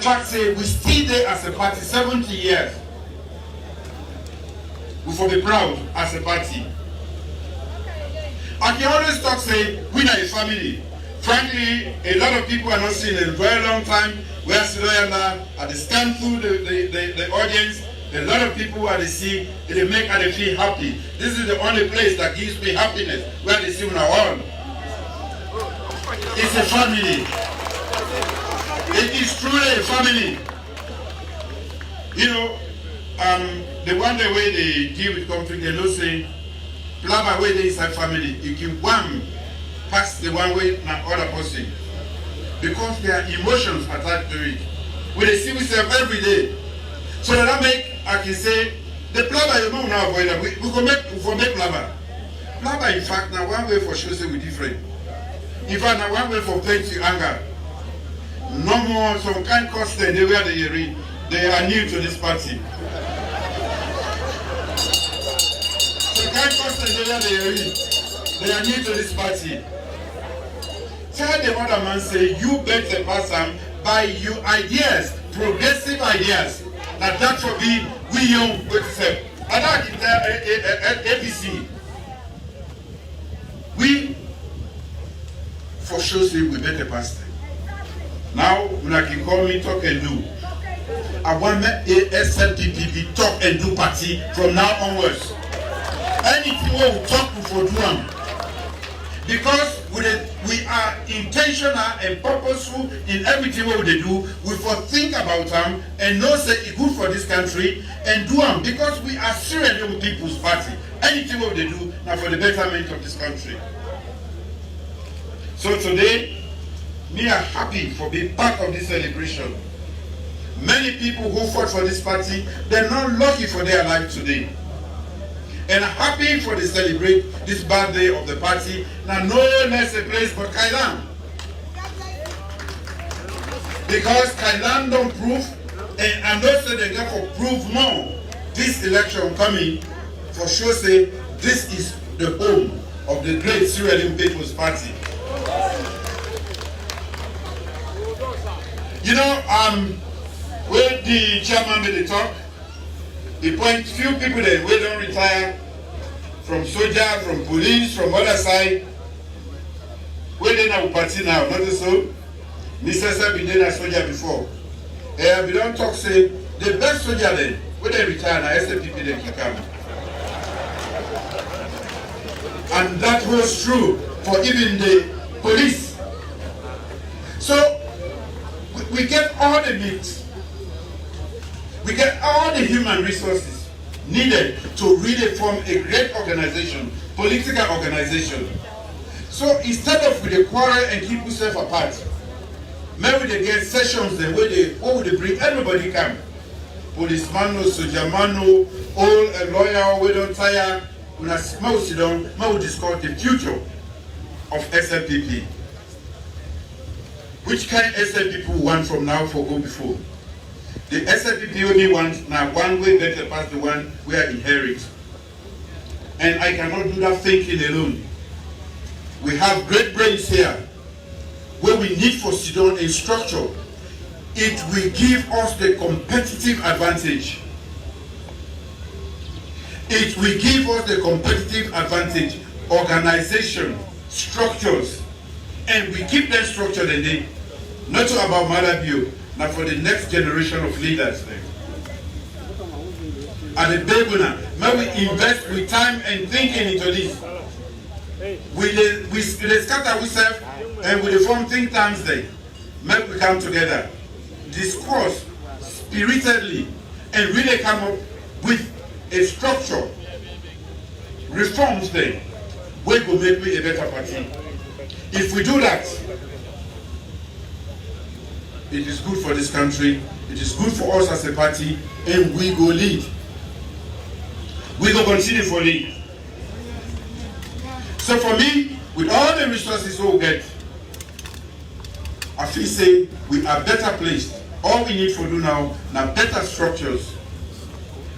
fact say we still there as a party 70 years. We for be proud as a party. I can always talk say we are a family. Frankly, a lot of people are not seeing in a very long time. We are Siloyana at the stand through the audience. A lot of people are they see, they make and they feel happy. This is the only place that gives me happiness, where they see our own. It's a family. It is truly a family. You know, the one the way they deal with conflict, they don't say, Plaba way they inside family, you can one pass the one way na other person. Because there are emotions attached to it. We they see ourselves every day. So that make, I can say, the Plaba you know now avoid that. We can make Plaba. Plaba in fact now one way for sure say we different. In fact now one way for plenty anger. No more some kind cost they were they are new to this party. Some kind cost they are new to this party. Tell the other man say you bet the person by your ideas, progressive ideas. Now that will be we young with say. And that is ABC. We for sure say we bet the pastor. Now when I can call me talk and do. I want me SLPP talk and do party from now onwards. Anything we will talk for do. Because we are intentional and purposeful in everything what they do. We for think about them and know say it's good for this country and do them because we are serious young people's party. Anything what they do now for the betterment of this country. So today, we are happy for being part of this celebration. Many people who fought for this party, they're not lucky for their life today. And happy for the celebrate this birthday of the party. Now no less a place but Kailan. Because Kailan don't prove, and I'm not saying they get for prove more. This election coming, for sure say, this is the home of the great Sierra Leone People's Party. You know, when the chairman made the talk, he point few people that we don't retire from soldier, from police, from other side. We they now party now, not so. Mr. Been a soldier before. We don't talk say the best soldier then, when they retire now, SLPP they can come. And that holds true for even the police. So we get all the needs. We get all the human resources needed to really form a great organization, political organization. So instead of with the quarrel and keep yourself apart, maybe they get sessions then where they bring everybody come. Policeman, soldier man, all a lawyer, we don't tire. When I sit down, we discuss the future of SLPP. Which kind of SLPP we want from now for go before? The SLPP only want now one way better past the one we are inherit. And I cannot do that thinking alone. We have great brains here where we need for sit down a structure. It will give us the competitive advantage. It will give us the competitive advantage, organization, structures, and we keep them structured and they not about Malabio, but for the next generation of leaders. And the Beguna, may we invest with time and thinking into this. We scatter ourselves and we form think tanks there. May we come together, discourse spiritedly, and really come up with a structure, reforms there, we will make me a better party. If we do that, it is good for this country, it is good for us as a party, and we go lead. We go continue for lead. So for me, with all the resources we get, I feel say we are better placed. All we need to do now better structures.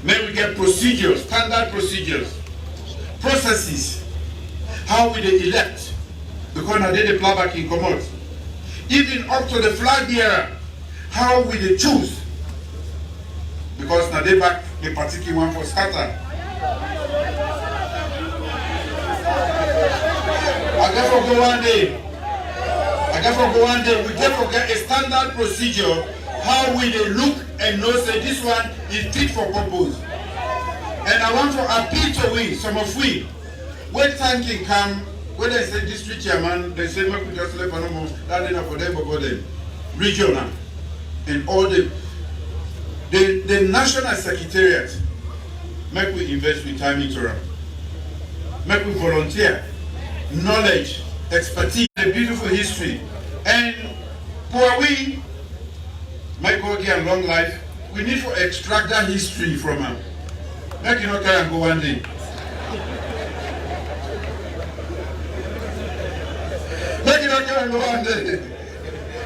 May we get procedures, standard procedures, processes, how we they elect, because now they the plowback in commode. Even up to the flag bearer, how will they choose? Because now they back the particular one for scatter. I get for go one day. We get for get a standard procedure. How will they look and know say this one is fit for purpose? And I want to appeal to we, some of we, when time can come, when they say district chairman, they say make we just let no more. That enough for them, but them regional and all the national secretariat. Make we invest with time into them. Make we volunteer, knowledge, expertise, a beautiful history, and for we, make God give long life. We need to extract that history from them. Make you not carry and go one day. Make you not carry and go one day.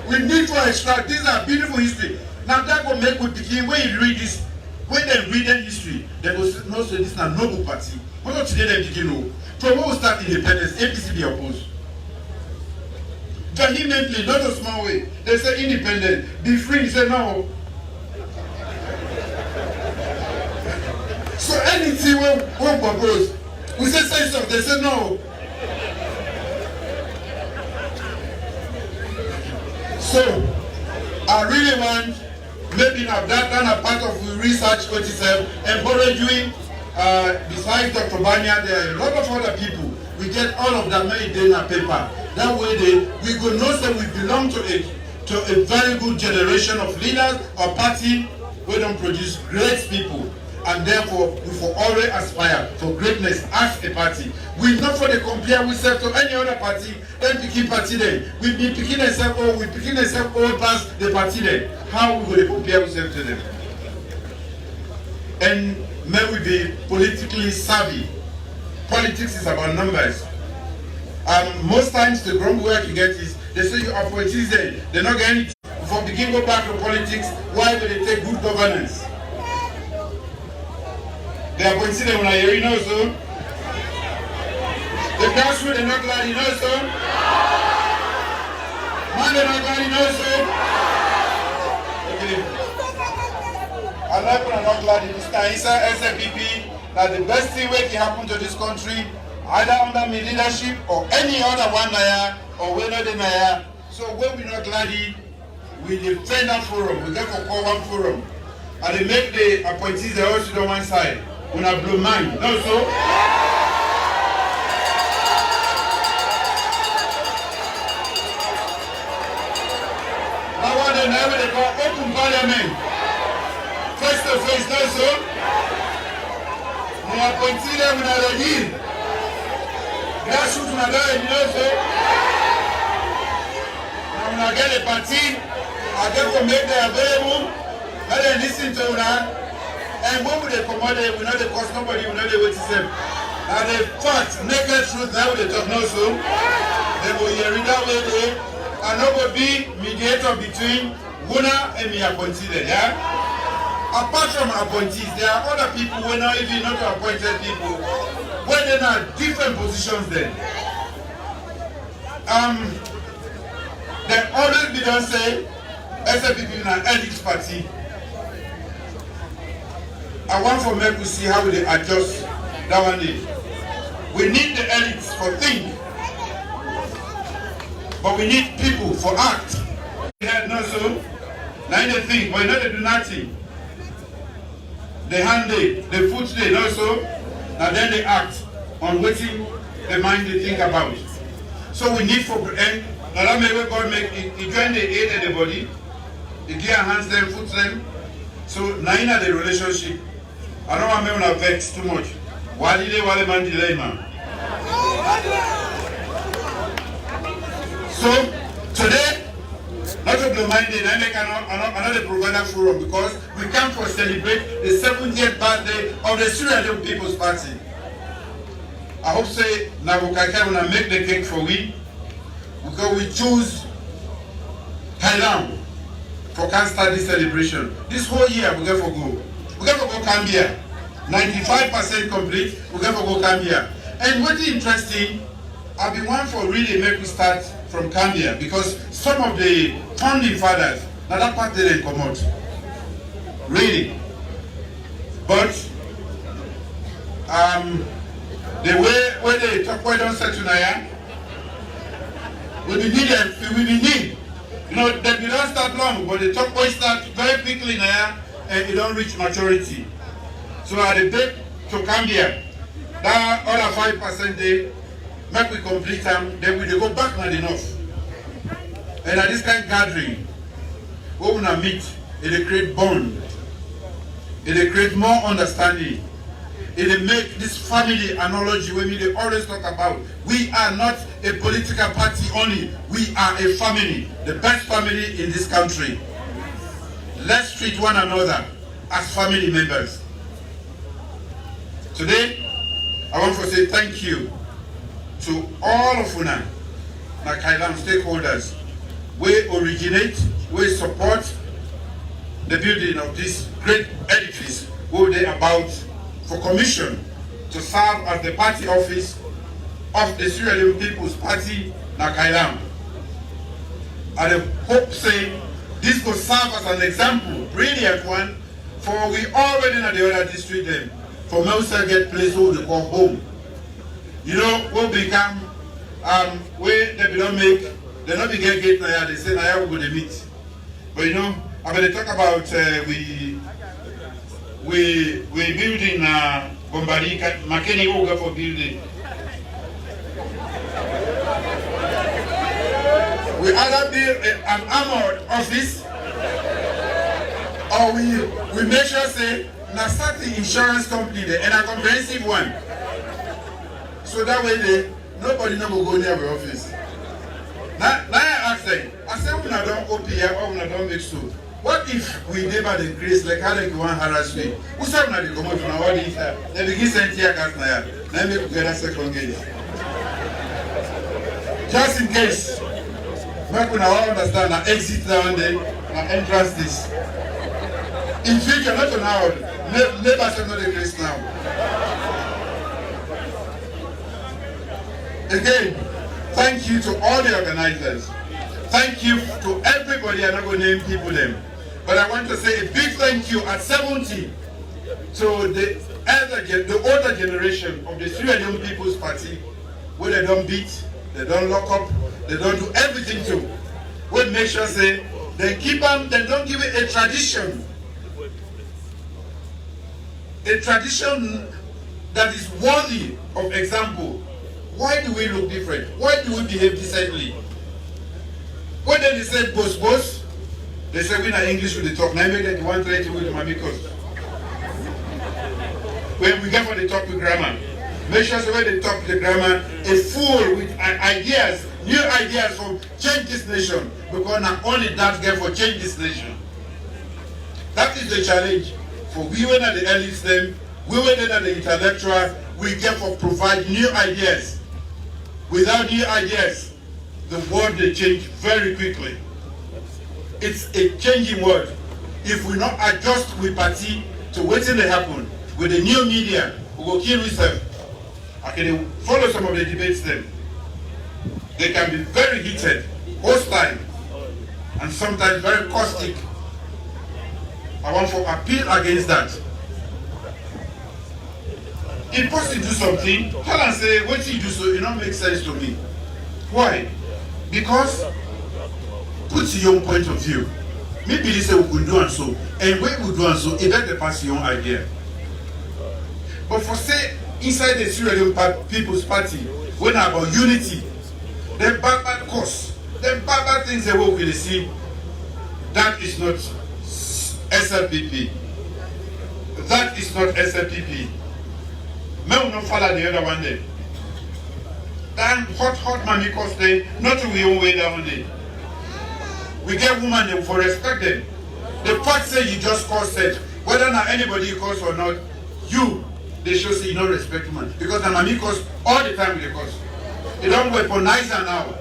We need to extract. These are beautiful history. Now that will make we begin. When you read this, when they read the history, they will know say this is a noble party. But not today they begin know. From when we start independence, APC be opposed. Vehemently, not a small way. They say independent, be free. He said no. So anything we propose, we say so. They say no. So I really want maybe now that kind of part of research what is and borrow doing. Besides Dr. Banya, there are a lot of other people. We get all of that made in a paper. That way we could know that we belong to a very good generation of leaders or party. We don't produce great people. And therefore, we for always aspire for greatness as a party. We not for the compare ourselves to any other party, then picking party then. We be picking ourselves all past the party then. How we going to compare ourselves to them? And may we be politically savvy. Politics is about numbers. Most times the wrong work you get is they say you appointees there. They're not getting for begin go back to politics. Why do they take good governance? They are considered when I hear you know so. The grassroots are not glad you know so. Man, they're not glad you know so. Okay. I like when I'm not glad in this time. Inside SFPP, that the best thing that can happen to this country, either under my leadership or any other one there, or when not in there. So when we're not glad, we defend that forum. We get for call one forum. And they make the appointees they also on one side. When I blow mind. No, so? Now what they call open parliament. Face to face, no, so? When I appointee them when I ready. Grassroots when I ready, no, so? Now when I get a party, I get to make them available. Let them listen to that. And when we come out there, we know the cost nobody, we know the way to say. Now the fact, naked truth, now they talk no so. They will hear it that way there. And not will be mediator between Wuna and me appointed, yeah? Apart from appointees, there are other people who are not even not appointed people, where they are different positions then. They always be done say, SFPP in an elite party. I want for me to see how they adjust that one day. We need the elites for think, but we need people for act. We had no so, now they think, but not they do nothing. They hand day, they foot day, no so, now then they act on what the mind they think about. So we need for and that may God make it join the aid of the body, the gear hands them, foot them. So now in the relationship. I don't want to vex too much. Why did they man delay, man? So today, not to blow mind, I make another provider forum because we come to celebrate the 70th birthday of the Sierra Leone People's Party. I hope say Nabukaka will make the cake for we because we choose Thailand for can start this celebration. This whole year we go for go. We have to go Gambia. 95% complete. We have to go Gambia. And what is interesting, I've been one for really make we start from Gambia because some of the founding fathers Now that part didn't come out. Really. But the way when they talk why don't settle now, we be need. You know, they don't start long, but the talk boy start very quickly now and it don't reach maturity. So at the date to come here, that other 5% they make we complete them, then we go back not enough. And at this kind of gathering, we will meet, it create bond, it create more understanding. It make this family analogy when we always talk about. We are not a political party only. We are a family, the best family in this country. Let's treat one another as family members. Today, I want to say thank you to all of Una, Kailam stakeholders. We originate, we support the building of this great edifice. What they about for commission to serve as the party office of the Sierra Leone People's Party, Nakailam. I hope say this will serve as an example, brilliant one, for we already in the other district them, for most get place where they call home. You know, we'll become, where they don't make, they not begin gate now, they say now we're going to meet. But you know, I'm going to talk about, we building Bombari, Makeni Oga for building. We either build an armored office or we make sure say now start the insurance company there and a comprehensive one. So that way nobody no go near the office. Now I ask them, I say we don't open here or we don't make so. What if we never the grace like how they go and harass me? Who said now they come out from our body? They begin sending here gas now. Let me get a second gauge. Just in case, make we now understand that exit down there and entrance this. In future, not now. Never say no the grace now. Again, thank you to all the organizers. Thank you to everybody. I'm not going to name people them. But I want to say a big thank you at 70 to the older generation of the Sierra Leone People's Party, where they don't beat, they don't lock up, they don't do everything to. We make sure say they keep them, they don't give it a tradition. A tradition that is worthy of example. Why do we look different? Why do we behave decently? When they say boss, they say we in English with the talk. Now make that one try to with my because when we get for the talk with grammar, make sure when they talk with the grammar, a fool with ideas, new ideas for change this nation. Because not only that get for change this nation. That is the challenge for we when at the elites them, we when at the intellectual, we get for provide new ideas. Without new ideas, the world will change very quickly. It's a changing world. If we not adjust with party to what's going to happen with the new media, we will kill ourselves. I can follow some of the debates then. They can be very heated, hostile, and sometimes very caustic. I want to appeal against that. If possible do something, tell and say, what you do so, it don't make sense to me. Why? Because put your own point of view. Maybe they say we could do and so, and when we do and so, it better pass your own idea. But for say inside the Sierra Leone People's Party, when about unity, then bad cause, then bad things they will see, that is not SLPP. That is not SLPP. May we not follow the other one day. Then hot mommy cost day, not we own way down there. We get women for respect them. The fact say you just cause it, whether not anybody you cause or not, you, they should say you don't respect women. Because the mommy cause all the time they cause. They don't weaponize her now.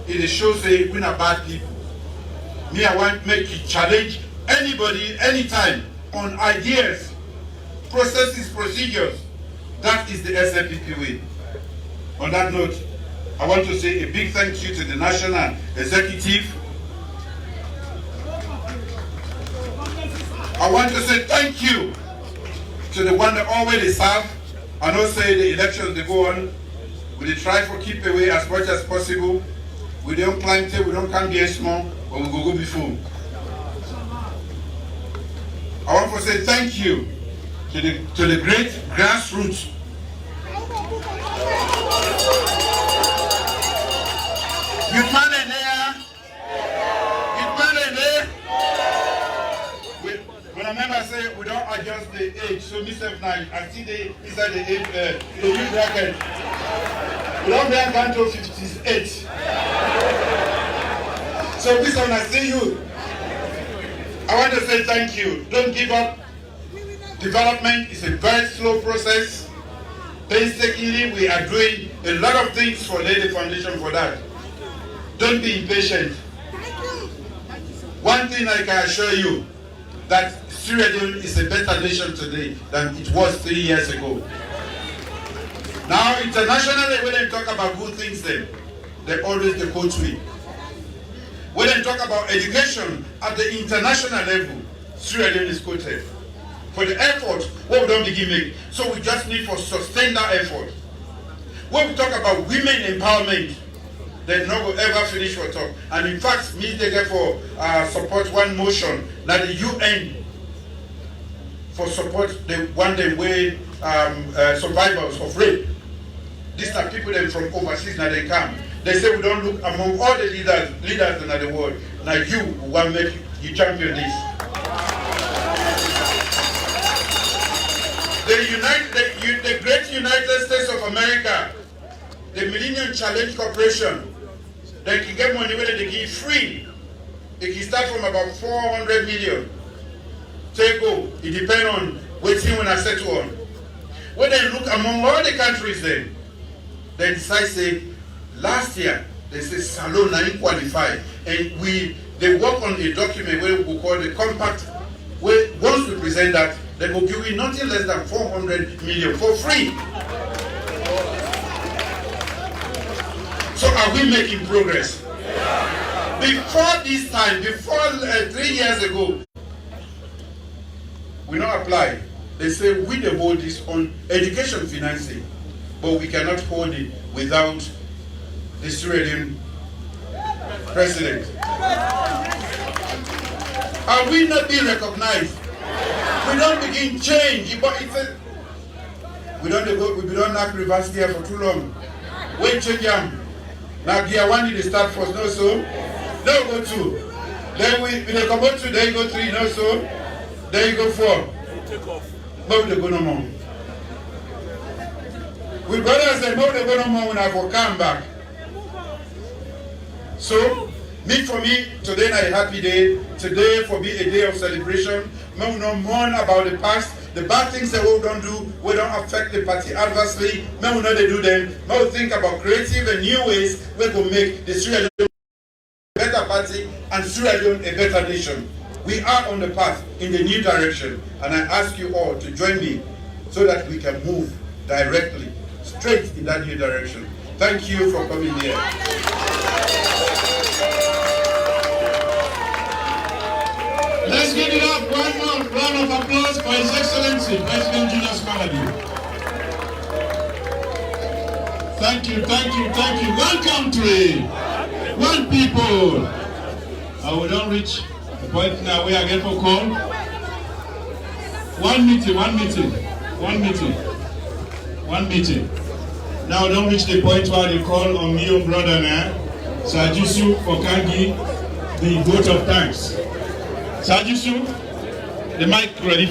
It shows say we're not bad people. Me, I want to make you challenge anybody, anytime, on ideas, processes, procedures. That is the SLPP way. On that note, I want to say a big thank you to the National Executive, I want to say thank you to the one that already serve. I know say the elections they go on, we try to keep away as much as possible. We don't climb it, we don't come here small, but we go before. I want to say thank you to the great grassroots. Youth man in there? Youth man in there? When a member say we don't adjust the age, so myself now, I see the inside the age, the youth bracket. We don't bring down to 58. So this one I see you. I want to say thank you. Don't give up. Development is a very slow process. Painstakingly, we are doing a lot of things for lay the foundation for that. Don't be impatient. One thing I can assure you, that Sierra Leone is a better nation today than it was 3 years ago. Now, internationally, when they talk about good things, they always the quote me. When they talk about education at the international level, Sierra Leone is quoted. For the effort, what we don't begin making. So we just need to sustain that effort. When we talk about women empowerment, they not will ever finish for talk. And in fact, me therefore support one motion that the UN for support the one day way survivors of rape. These are people that from overseas now they come. They say we don't look among all the leaders in the world. Now you want to make you champion this. The great United States of America, the Millennium Challenge Corporation, they can get money whether they give free. It can start from about 400 million. Take go. It depends on what team when I settle on. When they look among all the countries then, they decide say, last year, they say Salon ain't qualified. And they work on a document where we call the compact, where once we present that, they will give you nothing less than 400 million for free. So are we making progress? Before this time, before 3 years ago, we not apply. They say we the hold this on education financing, but we cannot hold it without the Sierra Leone president. Are we not being recognized? We don't begin change, but it's a, we don't have reverse gear for too long. Wait, change them. Now gear one need to start first, no so. No go two. Then they come out two, then you go three, no so. Then you go four. But they go no more. We brothers say no they go no more when I go come back. So for me, today is a happy day. Today for be a day of celebration. No, we don't mourn about the past. The bad things that we don't do, we don't affect the party adversely. No, we know they do them. No, we think about creative and new ways we can make the Sierra Leone a better party and Sierra Leone a better nation. We are on the path in the new direction, and I ask you all to join me so that we can move directly, straight in that new direction. Thank you for coming here. Let's give it up, one more round of applause for His Excellency, President Julius Malema. Thank you, thank you, thank you. One country, one people. We don't reach the point now where I get for call. One meeting. Now we don't reach the point where they call on me, brother now. Sajisu Okangi, the vote of thanks. Sajisu, the mic ready.